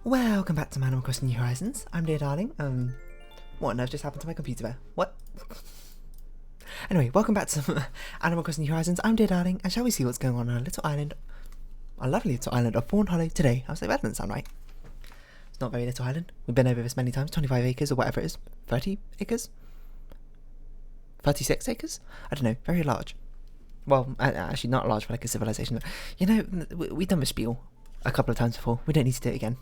Welcome back to Animal Crossing New Horizons. I'm dear darling. What on earth just happened to my computer there? What? Anyway, welcome back to Animal Crossing New Horizons. I'm dear darling, and shall we see what's going on our little island, our lovely little island of Fawnhollow today? I was like, that doesn't sound right. It's not a very little island. We've been over this many times. 25 acres or whatever it is. 30 acres? 36 acres? I don't know. Very large. Well, actually not large for like a civilization. You know, we've done the spiel a couple of times before. We don't need to do it again.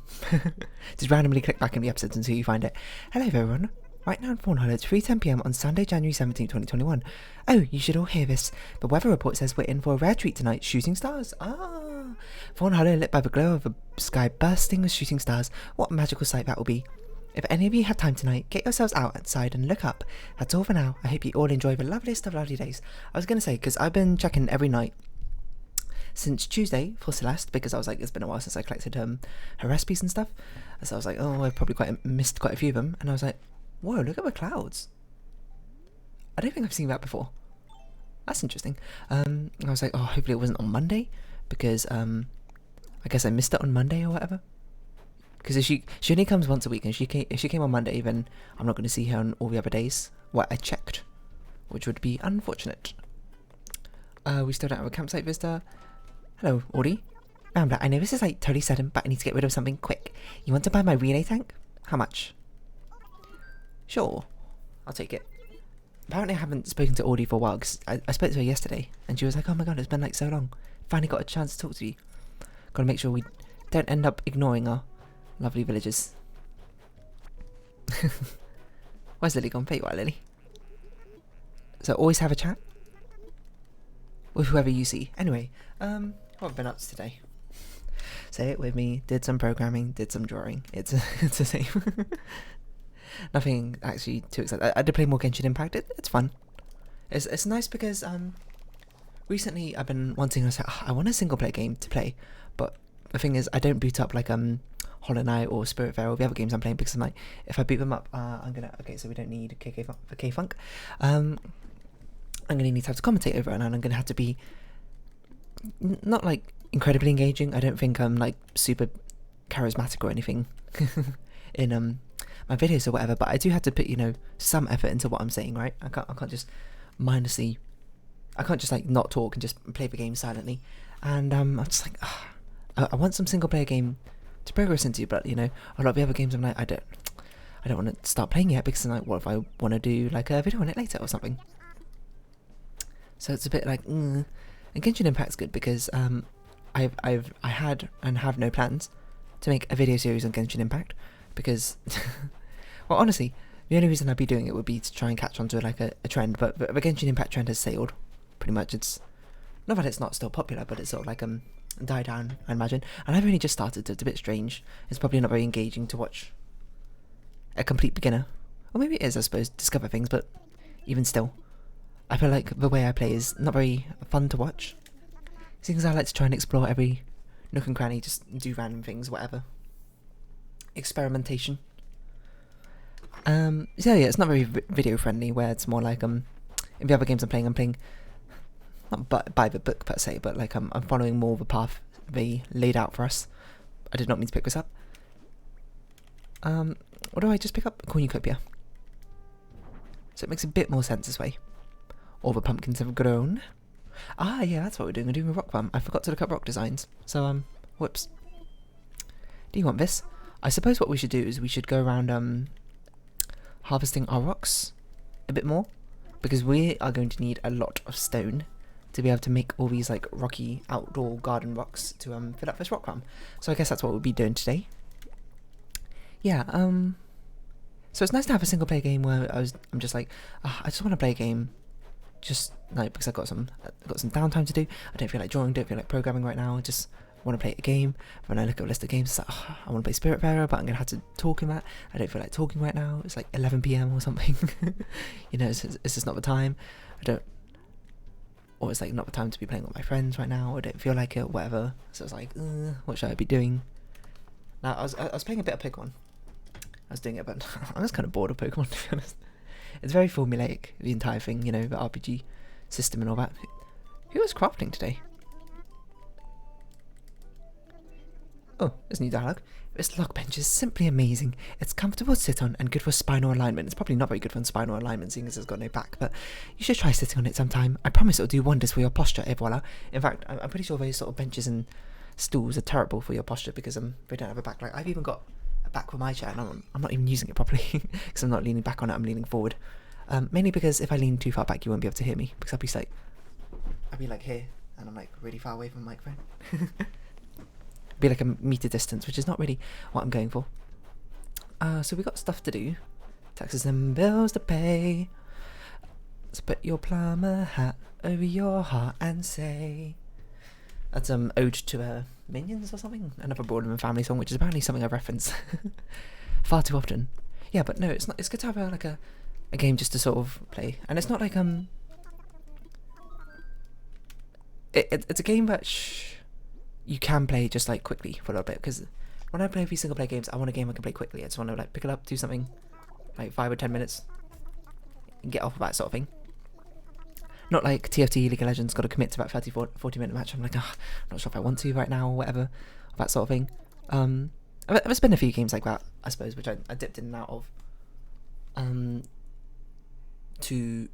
Just randomly click back in the episodes until you find it. Hello everyone. Right now in Fawnhallow, it's 3:10 PM on Sunday, January 17, 2021. Oh, you should all hear this. The weather report says we're in for a rare treat tonight, shooting stars. Ah! Fawnhallow lit by the glow of the sky bursting with shooting stars. What a magical sight that will be. If any of you have time tonight, get yourselves outside and look up. That's all for now. I hope you all enjoy the loveliest of lovely days. I was going to say, because I've been checking every night since Tuesday for Celeste, because I was like, it's been a while since I collected her recipes and stuff. So I was like, oh, I've probably missed quite a few of them. And I was like, whoa, look at the clouds. I don't think I've seen that before. That's interesting. I was like, oh, hopefully it wasn't on Monday, because I guess I missed it on Monday or whatever. Because if she only comes once a week, and if she came on Monday, then I'm not going to see her on all the other days. What I checked, which would be unfortunate. We still don't have a campsite visitor. Hello, Audie. Rambler, I know this is like totally sudden, but I need to get rid of something quick. You want to buy my relay tank? How much? Sure, I'll take it. Apparently I haven't spoken to Audie for a while, because I spoke to her yesterday, and she was like, oh my god, it's been like so long. Finally got a chance to talk to you. Gotta make sure we don't end up ignoring our lovely villagers. Where's Lily gone? Wait, what, Lily? So always have a chat with whoever you see. Anyway, what have I been up to today? Say it with me. Did some programming, did some drawing. It's the same. Nothing actually too exciting. I did play more Genshin Impact. It's fun. It's nice because recently I've been wanting. I want a single player game to play, but the thing is I don't boot up like Hollow Knight or Spiritfarer or the other games I'm playing, because I'm like, if I boot them up, I'm gonna, okay, so we don't need K-Funk. I'm gonna need to have to commentate over it, and I'm gonna have to be not like incredibly engaging. I don't think I'm like super charismatic or anything in my videos or whatever, but I do have to put, you know, some effort into what I'm saying, right? I can't just mindlessly, I can't just like not talk and just play the game silently. And I'm just like, I want some single player game to progress into, but you know, a lot of the other games I'm like, I don't want to start playing yet, because I'm like, what if I want to do like a video on it later or something? So it's a bit like, and Genshin Impact's good because I had and have no plans to make a video series on Genshin Impact, because well, honestly, the only reason I'd be doing it would be to try and catch on to like a trend, but the Genshin Impact trend has sailed pretty much. It's not that it's not still popular, but it's sort of like die down, I imagine. And I've only just started, so it's a bit strange. It's probably not very engaging to watch a complete beginner, or maybe it is, I suppose, discover things, but even still, I feel like the way I play is not very fun to watch. Seeing as I like to try and explore every nook and cranny, just do random things, whatever. Experimentation. So yeah, it's not very video friendly, where it's more like in the other games I'm playing not by the book per se, but like I'm following more of a path they laid out for us. I did not mean to pick this up. What do I just pick up? Cornucopia. So it makes a bit more sense this way. All the pumpkins have grown. Ah, yeah, that's what we're doing. We're doing a rock farm. I forgot to look up rock designs. So, whoops. Do you want this? I suppose what we should do is we should go around harvesting our rocks a bit more, because we are going to need a lot of stone to be able to make all these like rocky outdoor garden rocks to fill up this rock farm. So I guess that's what we'll be doing today. Yeah, so it's nice to have a single player game where I'm just like, I just want to play a game, just like because I've got some downtime to do. I don't feel like drawing, don't feel like programming right now. I just want to play a game. When I look at a list of games, it's like, I want to play Spiritfarer, but I'm gonna have to talk in that. I don't feel like talking right now. It's like 11 PM or something. You know, it's just not the time. Or it's like not the time to be playing with my friends right now. I don't feel like it, whatever. So it's like, what should I be doing? Now I was playing a bit of Pokemon. I was doing it, but I'm just kind of bored of Pokemon, to be honest. It's very formulaic, the entire thing, you know, the RPG system and all that. Who was crafting today? Oh, there's new dialogue. This log bench is simply amazing. It's comfortable to sit on and good for spinal alignment. It's probably not very good for spinal alignment seeing as it's got no back, but you should try sitting on it sometime. I promise it'll do wonders for your posture, et voila. In fact, I'm pretty sure those sort of benches and stools are terrible for your posture because they don't have a back. Like, I've even got a back for my chair and I'm not even using it properly because I'm not leaning back on it, I'm leaning forward. Mainly because if I lean too far back, you won't be able to hear me because I'll be like here and I'm like really far away from the microphone. Be like a meter distance, which is not really what I'm going for. So we got stuff to do, taxes and bills to pay. So put your plumber hat over your heart and say. That's ode to Minions or something, another Broadman family song, which is apparently something I reference far too often. Yeah, but no, it's not. It's good to have a game just to sort of play, and it's not like it's a game that you can play just like quickly for a little bit, because when I play these single player games, I want a game I can play quickly. I just want to like pick it up, do something like 5 or 10 minutes, and get off of that sort of thing. Not like TFT League of Legends, got to commit to about 40 minute match. I'm like, I'm not sure if I want to right now or whatever, that sort of thing. There's been a few games like that, I suppose, which I dipped in and out of to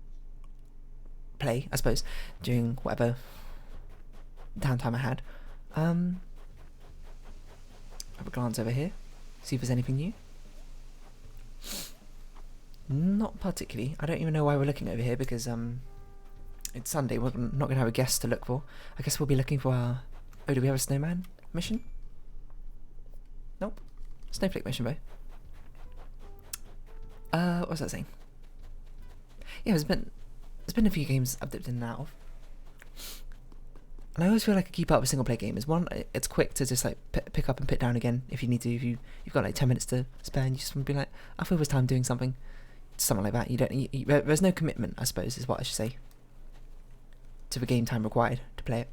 play, I suppose, during whatever downtime I had. Have a glance over here, see if there's anything new. Not particularly. I don't even know why we're looking over here, because it's Sunday, we're not going to have a guest to look for. I guess we'll be looking for our... Oh, do we have a snowman mission? Nope. Snowflake mission, though. What was that saying? Yeah, there's been a few games I've dipped in and out of. And I always feel like a key part of a single player game is, one, it's quick to just like pick up and put down again if you need to. If you've got like 10 minutes to spare and you just want to be like, I feel this time doing something like that. There's no commitment, I suppose, is what I should say, to the game time required to play it,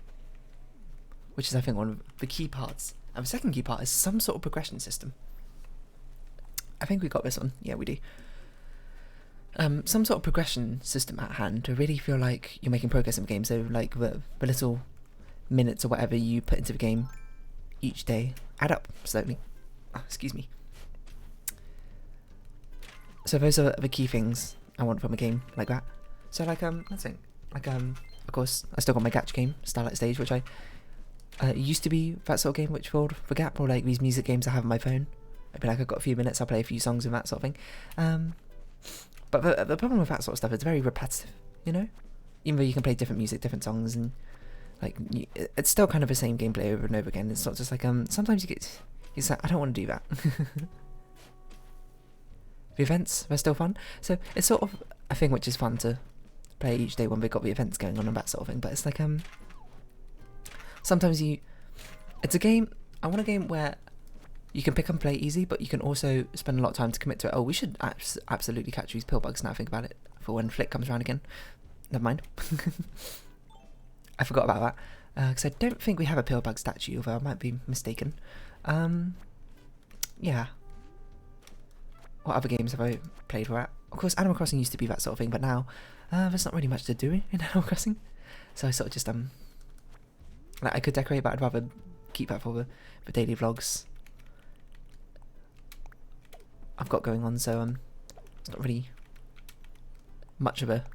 which is, I think, one of the key parts. And the second key part is some sort of progression system. I think we got this one. Yeah, we do. Some sort of progression system at hand to really feel like you're making progress in the game. So like the little minutes or whatever you put into the game each day add up slowly. Oh, excuse me. So those are the key things I want from a game like that. So like let's think. Like of course I still got my gacha game, Starlight Stage, which I used to be that sort of game which filled the gap, or like these music games I have on my phone. I'd be like, I've got a few minutes, I'll play a few songs and that sort of thing. But the problem with that sort of stuff, it's very repetitive, you know? Even though you can play different music, different songs, and like it's still kind of the same gameplay over and over again. It's not just like sometimes it's like, I don't want to do that. The events, they're still fun, so it's sort of a thing which is fun to play each day when we've got the events going on and that sort of thing. But it's like sometimes it's a game. I want a game where you can pick up and play easy, but you can also spend a lot of time to commit to it. Oh, we should absolutely catch these pill bugs now I think about it, for when Flick comes around again. Never mind. I forgot about that, because I don't think we have a pill bug statue, although I might be mistaken. Yeah. What other games have I played for that? Of course, Animal Crossing used to be that sort of thing, but now there's not really much to do in Animal Crossing. So I sort of just like, I could decorate, but I'd rather keep that for the daily vlogs I've got going on. So it's not really much of a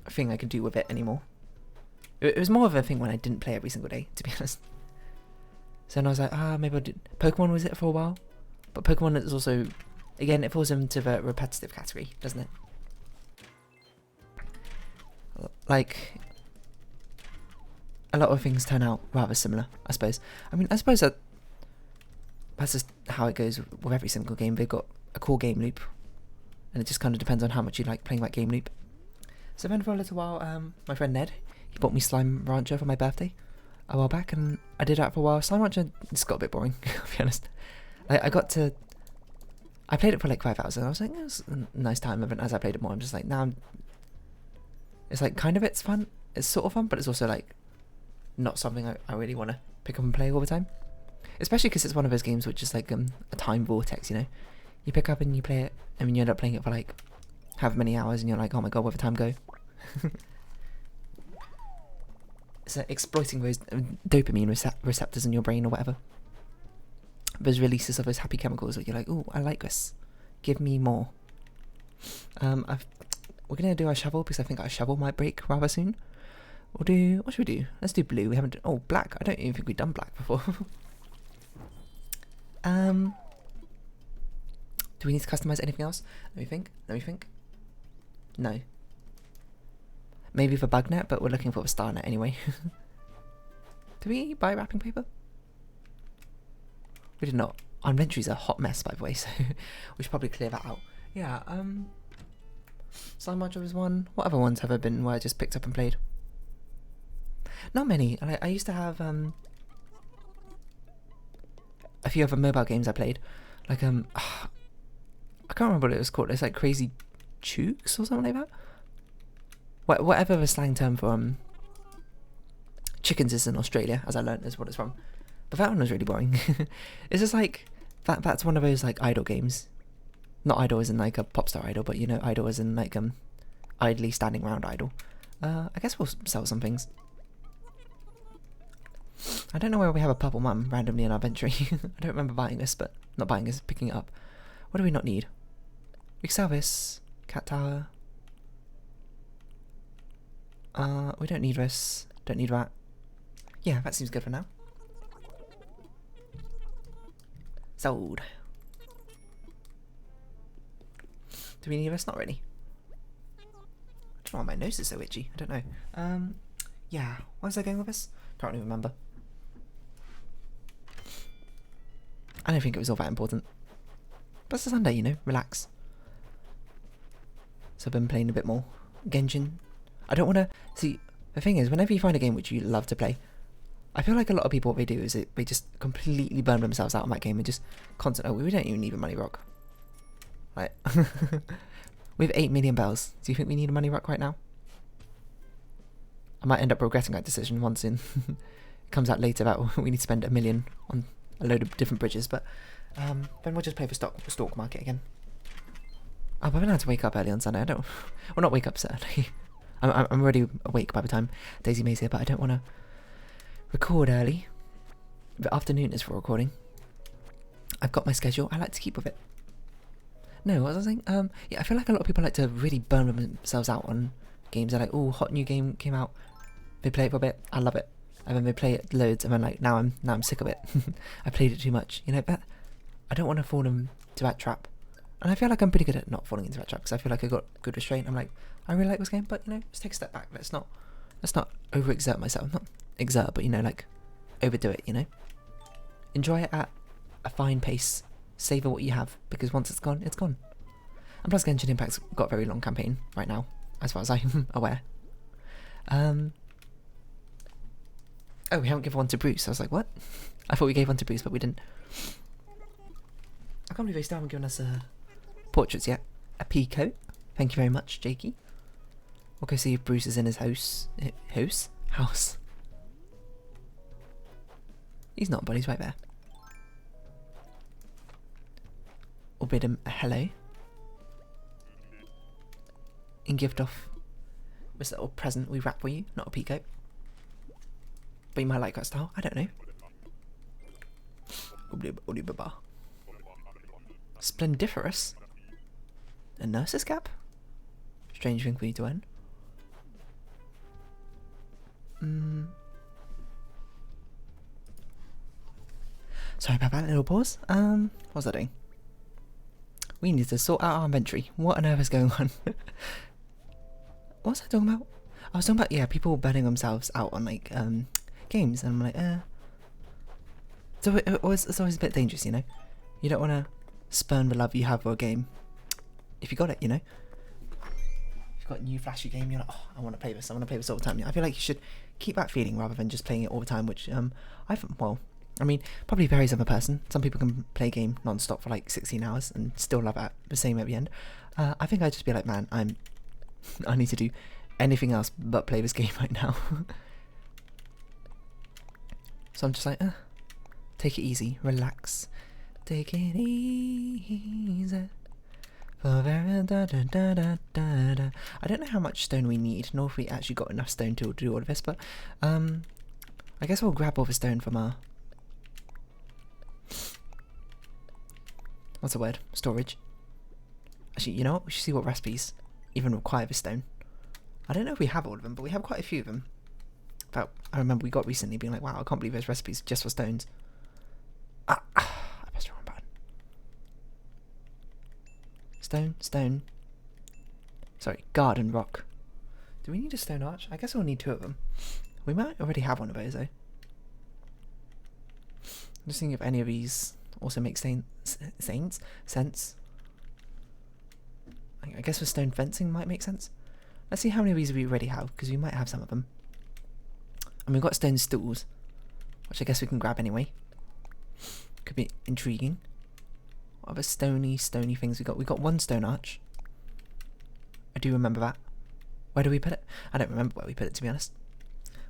thing I could do with it anymore. It was more of a thing when I didn't play every single day, to be honest. So then I was like, maybe I'll do... Pokemon was it for a while, but Pokemon is also, again, it falls into the repetitive category, doesn't it? Like, a lot of things turn out rather similar, I suppose. I mean, I suppose that's just how it goes with every single game. They've got a core game loop, and it just kind of depends on how much you like playing that game loop. So then for a little while, my friend Ned, he bought me Slime Rancher for my birthday a while back, and I did that for a while. Slime Rancher just got a bit boring, I'll be honest. I played it for like 5 hours, and I was like, it was a nice time. And as I played it more, I'm just like, now it's like kind of, it's fun, it's sort of fun, but it's also like not something I really want to pick up and play all the time. Especially because it's one of those games which is like a time vortex, you know? You pick up and you play it, and then you end up playing it for like however many hours, and you're like, oh my god, where did the time go? it's exploiting those dopamine receptors in your brain or whatever. Those releases of those happy chemicals that you're like, oh, I like this. Give me more. We're gonna do our shovel because I think our shovel might break rather soon. We'll do, what should we do? Let's do blue. We haven't, oh, black. I don't even think we've done black before. Do we need to customize anything else? Let me think. No. Maybe for bug net, but we're looking for a star net anyway. Do we buy wrapping paper? We did not. Our inventory's a hot mess, by the way, so we should probably clear that out. Yeah, Slime Module is one. What other ones have there been where I just picked up and played? Not many. I used to have a few other mobile games I played. Like, I can't remember what it was called. It's like Crazy Chooks or something like that. Whatever the slang term for chickens is in Australia, as I learned, is what it's from. But that one was really boring. It's just like that's one of those like idle games. Not idle as in like a pop star idol, but you know, idle as in like idly standing around idle. I guess we'll sell some things. I don't know where we have a purple mum randomly in our inventory. I don't remember buying this, but not buying this, picking it up. What do we not need? We can sell this. Cat tower. We don't need this. Don't need that. Yeah, that seems good for now. Sold. Do we need this? Not really. I don't know why my nose is so itchy. I don't know. Yeah. Why was I going with this? Can't even remember. I don't think it was all that important. But it's a Sunday, you know. Relax. So I've been playing a bit more Genshin. I don't want to... See, the thing is, whenever you find a game which you love to play, I feel like a lot of people, what they do is they just completely burn themselves out on that game and just constantly... Oh, we don't even need a money rock. Right. We have 8 million bells. Do you think we need a money rock right now? I might end up regretting that decision once it comes out later that we need to spend 1 million on a load of different bridges, but then we'll just play for Stalk Market again. Oh, but I'm gonna have to wake up early on Sunday. I don't... Well, not wake up so early. I'm already awake by the time Daisy May's here, but I don't want to record early. The afternoon is for recording. I've got my schedule. I like to keep with it. No, what was I saying? Yeah, I feel like a lot of people like to really burn themselves out on games. They're like, oh, hot new game came out. They play it for a bit. I love it. And then they play it loads, and then like now I'm sick of it. I played it too much, you know. But I don't want to fall into that trap. And I feel like I'm pretty good at not falling into that trap because I feel like I got good restraint. I'm like, I really like this game, but you know, let's take a step back. Let's not overexert myself. Not exert, but you know, like overdo it. You know, enjoy it at a fine pace. Savor what you have because once it's gone, it's gone. And plus, Genshin Impact's got a very long campaign right now, as far as I'm aware. Oh, we haven't given one to Bruce. I was like, what? I thought we gave one to Bruce, but we didn't. I can't believe they still haven't given us portraits yet. A peacoat. Thank you very much, Jakey. We'll go see if Bruce is in his house. House. He's not, but he's right there. We'll bid him a hello. And gift off this little present we wrap for you, not a peacoat. But you might like that style, I don't know. Splendiferous. A nurse's cap? Strange thing for you to own. Sorry about that little pause. What was I doing? We need to sort out our inventory. What on earth is going on? What was I talking about? I was talking about, yeah, people burning themselves out on like games, and I'm like, so it's always a bit dangerous, you know. You don't want to spurn the love you have for a game if you got it, you know. If you've got a new flashy game, you're like, oh, I want to play this. I want to play this all the time. I feel like you should keep that feeling rather than just playing it all the time, which I mean, probably varies on the person. Some people can play a game non-stop for like 16 hours and still love it the same at the end. I think I'd just be like, man, I need to do anything else but play this game right now. So I'm just like, take it easy, relax, take it easy. I don't know how much stone we need, nor if we actually got enough stone to do all of this, but I guess we'll grab all the stone from our... What's the word? Storage. Actually, you know what? We should see what recipes even require this stone. I don't know if we have all of them, but we have quite a few of them. In fact, I remember we got recently being like, wow, I can't believe there's recipes just for stones. I pressed the wrong button. Stone, stone. Sorry, garden rock. Do we need a stone arch? I guess we'll need two of them. We might already have one of those though. I'm just thinking if any of these also make sense. I guess the stone fencing might make sense. Let's see how many of these we already have, because we might have some of them. And we've got stone stools, which I guess we can grab anyway. Could be intriguing. What other stony things we got? We got one stone arch. I do remember that. Where do we put it? I don't remember where we put it, to be honest.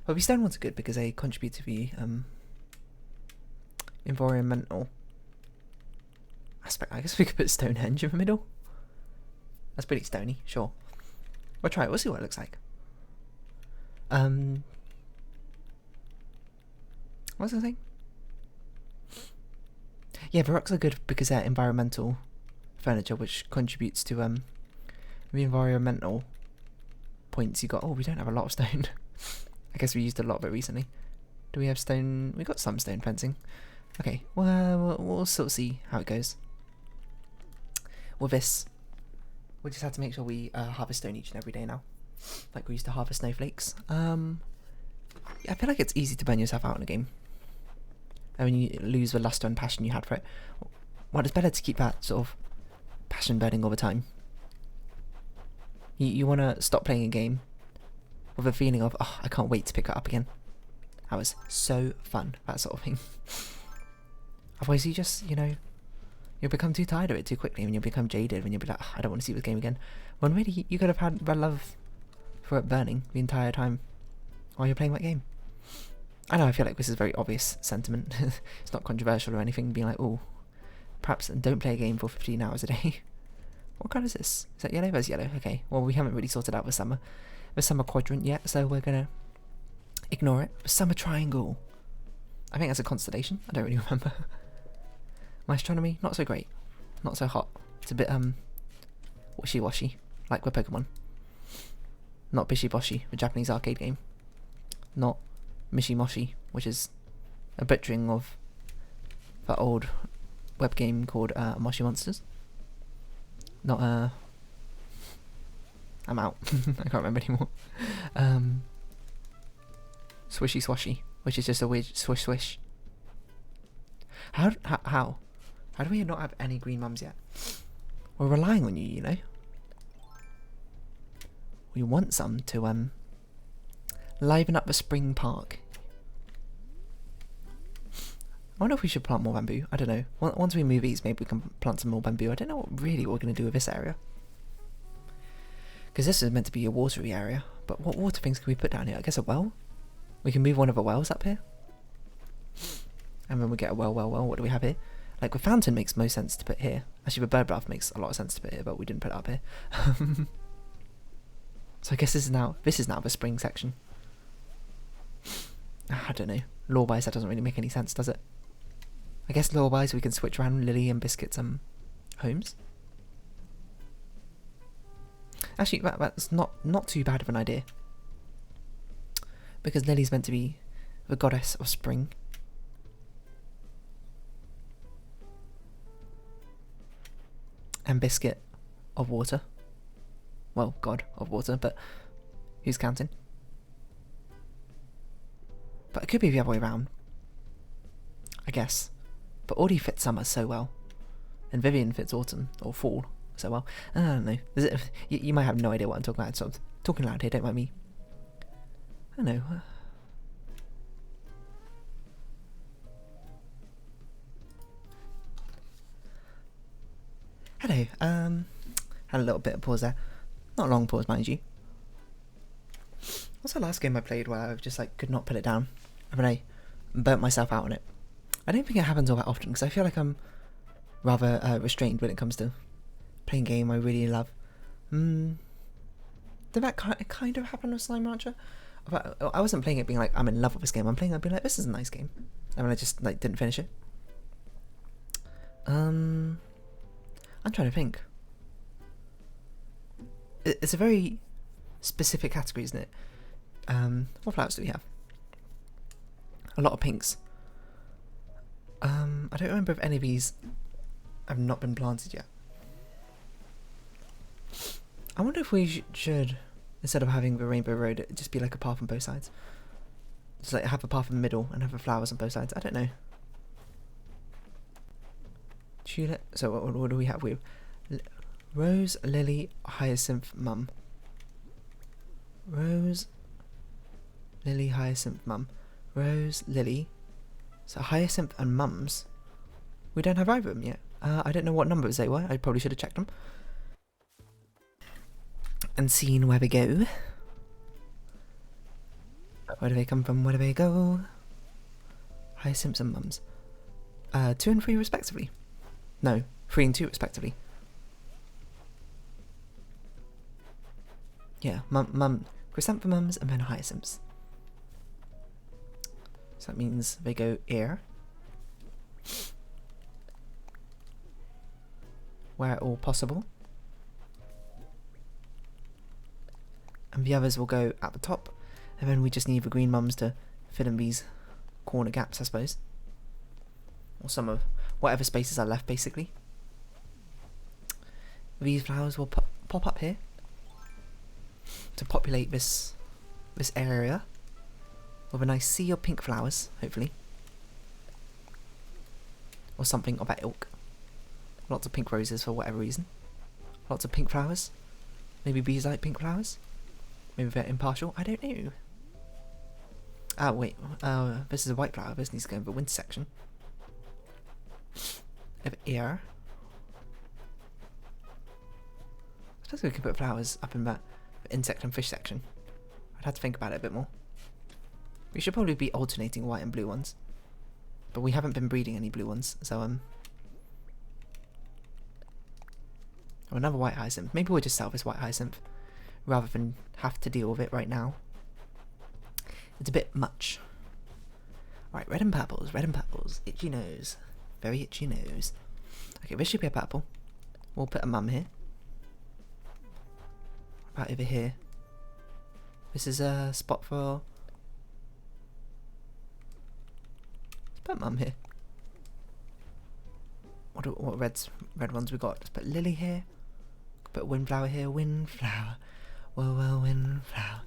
But these stone ones are good because they contribute to the environmental aspect. I guess we could put Stonehenge in the middle. That's pretty stony, sure. We'll try it, we'll see what it looks like. What's the thing? Yeah, the rocks are good because they're environmental furniture, which contributes to the environmental points you got. Oh, we don't have a lot of stone. I guess we used a lot of it recently. Do we have stone? We got some stone fencing. Okay, well, we'll sort of see how it goes. With this, we just have to make sure we harvest stone each and every day now, like we used to harvest snowflakes. Yeah, I feel like it's easy to burn yourself out in a game. And when you lose the luster and passion you had for it, well, it's better to keep that sort of passion burning all the time. You want to stop playing a game with a feeling of, oh, I can't wait to pick it up again. That was so fun, that sort of thing. Otherwise you just, you know, you'll become too tired of it too quickly, and you'll become jaded, and you'll be like, oh, I don't want to see this game again. When really, you could have had the love for it burning the entire time while you're playing that game. I know, I feel like this is a very obvious sentiment. It's not controversial or anything, being like, oh, perhaps don't play a game for 15 hours a day. What colour is this? Is that yellow? That's yellow, okay. Well, we haven't really sorted out the summer quadrant yet, so we're gonna ignore it. The summer triangle. I think that's a constellation, I don't really remember. My astronomy, not so great. Not so hot. It's a bit, wishy-washy, like with Pokemon. Not Bishi-Boshi, the Japanese arcade game. Not Mishi-Moshi, which is a butchering of that old web game called Moshi Monsters. Not I'm out. I can't remember anymore. Swishy Swashy, which is just a weird swish swish. How do we not have any green mums yet? We're relying on you, you know. We want some to liven up the spring park. I wonder if we should plant more bamboo. I don't know. Once we move these, maybe we can plant some more bamboo. I don't know what we're going to do with this area. Because this is meant to be a watery area. But what water things can we put down here? I guess a well? We can move one of the wells up here. And then we get a well. What do we have here? Like, the fountain makes most sense to put here. Actually, the bird bath makes a lot of sense to put here, but we didn't put it up here. So I guess this is now the spring section. I don't know. Lore-wise, that doesn't really make any sense, does it? I guess lore-wise, we can switch around Lily and Biscuit's homes. Actually, that's not too bad of an idea. Because Lily's meant to be the goddess of spring. And Biscuit of water. Well, god of water, but who's counting? But it could be the other way around, I guess. But Audie fits summer so well, and Vivian fits autumn or fall so well. I don't know. You might have no idea what I'm talking about. So I'm talking loud here. Don't mind me. I don't know. Hello. Had a little bit of pause there. Not a long pause, mind you. What's the last game I played where I just like could not put it down? I mean, I burnt myself out on it. I don't think it happens all that often because I feel like I'm rather restrained when it comes to playing game I really love. Did that kind of happen with Slime Rancher? But I wasn't playing it being like, I'm in love with this game. I'm playing it being like, this is a nice game. And then I just like didn't finish it. I'm trying to think. It's a very specific category, isn't it? What flowers do we have? A lot of pinks. I don't remember if any of these have not been planted yet. I wonder if we should, instead of having the rainbow road, it just be like a path on both sides. Just like have a path in the middle and have the flowers on both sides. I don't know. Tulip. So what do we have? We have Rose, Lily, Hyacinth, Mum. Rose, Lily, Hyacinth, Mum. Rose, Lily. So Hyacinth and Mums. We don't have either of them yet. I don't know what numbers they were. I probably should have checked them. And seen where they go. Where do they come from? Where do they go? Hyacinths and Mums. 2 and 3 respectively. No, 3 and 2 respectively. Yeah, chrysanthemums and then hyacinths. So that means they go here. Where at all possible. And the others will go at the top. And then we just need the green mums to fill in these corner gaps, I suppose. Or some of whatever spaces are left, basically. These flowers will pop up here to populate this area with a nice sea of pink flowers, hopefully. Or something of that ilk. Lots of pink roses for whatever reason. Lots of pink flowers. Maybe bees like pink flowers. Maybe they're impartial. I don't know. Ah, wait. This is a white flower. This needs to go in the winter section. Over here. I suppose we could put flowers up in that insect and fish section. I'd have to think about it a bit more. We should probably be alternating white and blue ones. But we haven't been breeding any blue ones, so or another white hyacinth. Maybe we'll just sell this white hyacinth rather than have to deal with it right now. It's a bit much. Right, red and purples, red and purples. Itchy nose. Very itchy nose. Okay, this should be a purple. We'll put a mum here. Right over here. This is a spot for... Let's put mum here. What red ones we got? Let's put lily here. Put windflower here. Windflower. Whoa, whoa, windflower.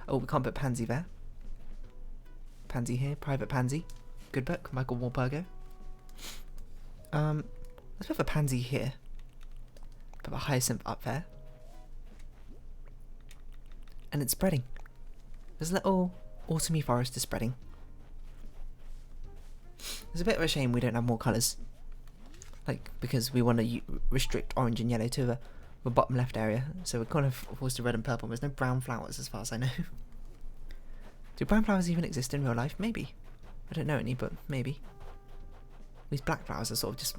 Oh, we can't put pansy there. Pansy here. Private pansy. Good book. Michael Walpurgo. Let's put the pansy here. Put the hyacinth up there. And it's spreading. This little autumny forest is spreading. It's a bit of a shame we don't have more colours. Like, because we want to restrict orange and yellow to the bottom left area. So we're kind of forced to red and purple. There's no brown flowers as far as I know. Do brown flowers even exist in real life? Maybe. I don't know any, but maybe. These black flowers are sort of just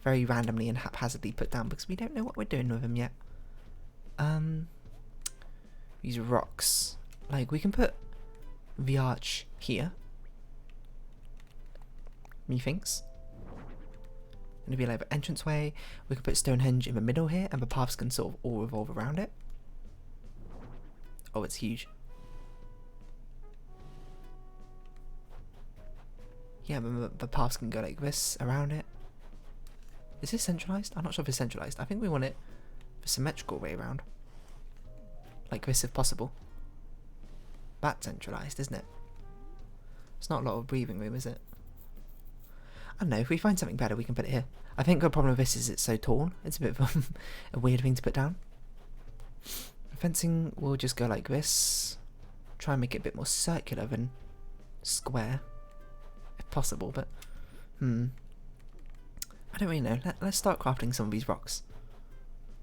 very randomly and haphazardly put down because we don't know what we're doing with them yet. These rocks. Like, we can put the arch here. Methinks. And it'd be like the entranceway. We could put Stonehenge in the middle here, and the paths can sort of all revolve around it. Oh, it's huge. Yeah, the paths can go like this around it. Is this centralized? I'm not sure if it's centralized. I think we want it the symmetrical way around. Like this if possible. That's centralized, isn't it? It's not a lot of breathing room, is it? I don't know, if we find something better we can put it here. I think the problem with this is it's so tall. It's a bit of a weird thing to put down. Fencing will just go like this. Try and make it a bit more circular than square. If possible, but... I don't really know. Let's start crafting some of these rocks.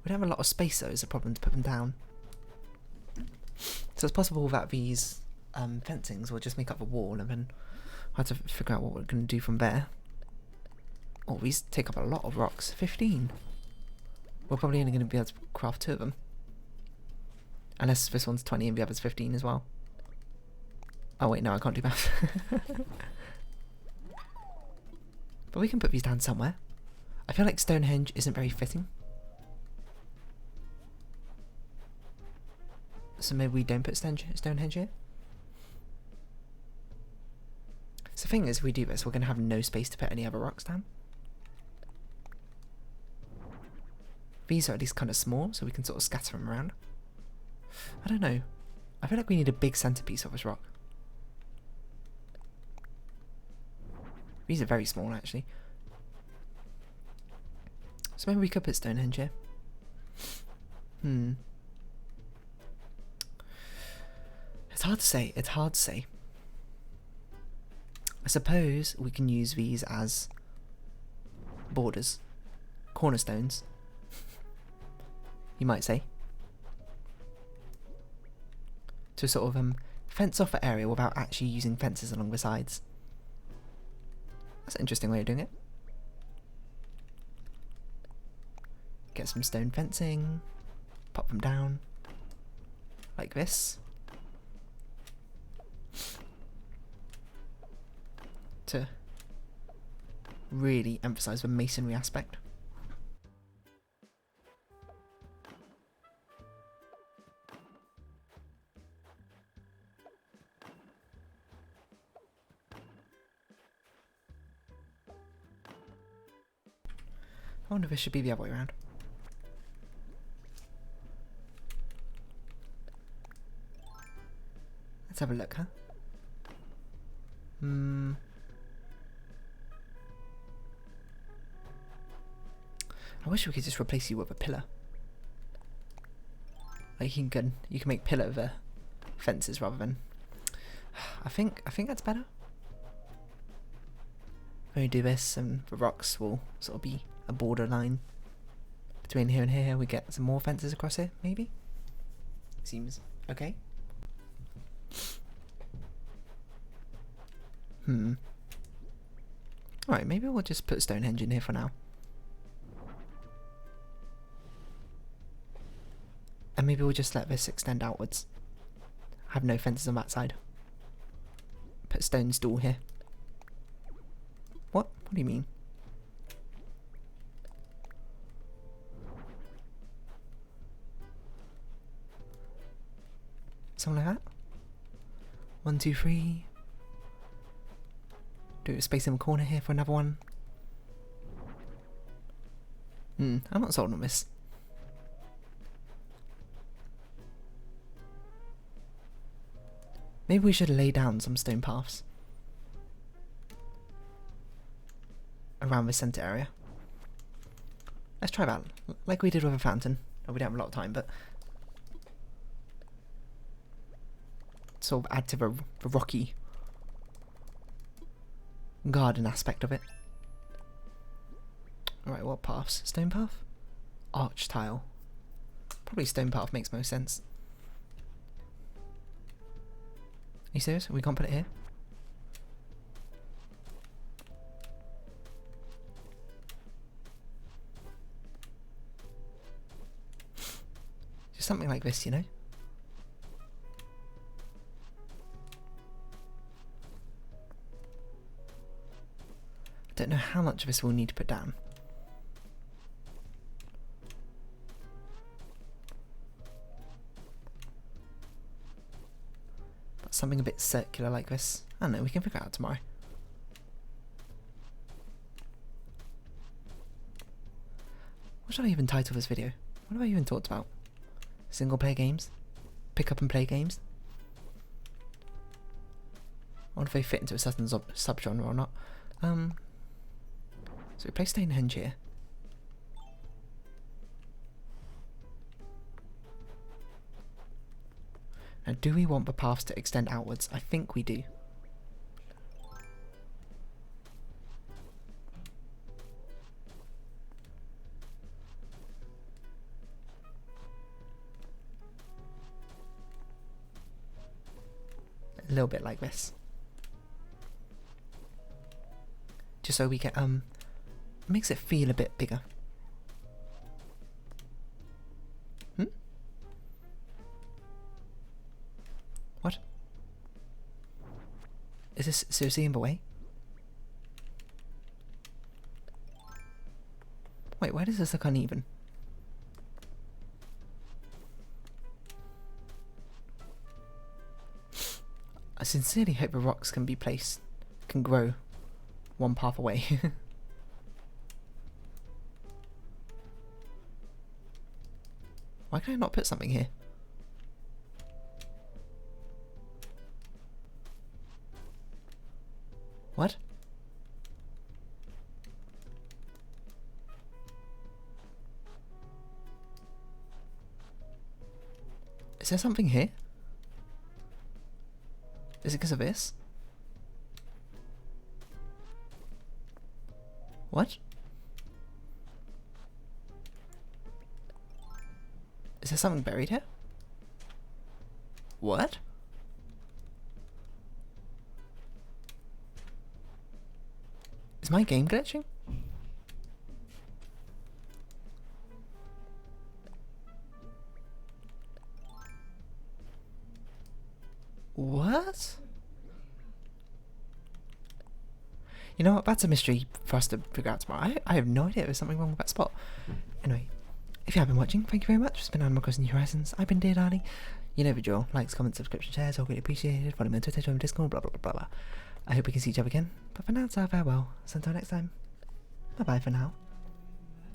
We don't have a lot of space though, is a problem to put them down. So it's possible that these fencings will just make up a wall and then I have to figure out what we're going to do from there. Oh, these take up a lot of rocks. 15. We're probably only going to be able to craft 2 of them. Unless this one's 20 and the other's 15 as well. Oh wait, no, I can't do math. But we can put these down somewhere. I feel like Stonehenge isn't very fitting. So maybe we don't put Stonehenge here? So the thing is, if we do this, we're going to have no space to put any other rocks down. These are at least kind of small, so we can sort of scatter them around. I don't know. I feel like we need a big centerpiece of this rock. These are very small, actually. So maybe we could put Stonehenge here. It's hard to say. It's hard to say. I suppose we can use these as borders. Cornerstones. You might say. To sort of fence off an area without actually using fences along the sides. That's an interesting way of doing it. Get some stone fencing. Pop them down. Like this. To really emphasize the masonry aspect. I wonder if it should be the other way around. Let's have a look, huh? I wish we could just replace you with a pillar. Like you can make pillar fences rather than. I think that's better. When we do this, and the rocks will sort of be a borderline between here and here. We get some more fences across here, maybe. Seems okay. Alright, maybe we'll just put Stonehenge in here for now. And maybe we'll just let this extend outwards. Have no fences on that side. Put a stone stool here. What? What do you mean? Something like that? 1, 2, 3. Do a space in the corner here for another one. I'm not sold on this. Maybe we should lay down some stone paths around the centre area. Let's try that, like we did with a fountain. Oh, we don't have a lot of time, but sort of add to the rocky garden aspect of it. Alright, what paths? Stone path? Arch tile. Probably stone path makes most sense. Are you serious? We can't put it here? Just something like this, you know? I don't know how much of this we'll need to put down. But something a bit circular like this. I don't know, we can figure it out tomorrow. What should I even title this video? What have I even talked about? Single player games? Pick up and play games? I wonder if they fit into a certain subgenre or not. So we place Stonehenge here. Now, do we want the paths to extend outwards? I think we do. A little bit like this. Just so we get makes it feel a bit bigger. What? Is this seriously in the way? Wait, why does this look uneven? I sincerely hope the rocks can grow one path away. Why can I not put something here? What? Is there something here? Is it because of this? What? Is there something buried here? What? Is my game glitching? What? You know what? That's a mystery for us to figure out tomorrow. I have no idea. There's something wrong with that spot. Anyway, if you have been watching, thank you very much. It's been Animal Crossing New Horizons. I've been Dear Darling. You know the drill. Likes, comments, subscription, shares, all really appreciated. Follow me on Twitter, join me on Discord, blah, blah, blah, blah, blah. I hope we can see each other again. But for now, it's our farewell. So until next time, bye-bye for now.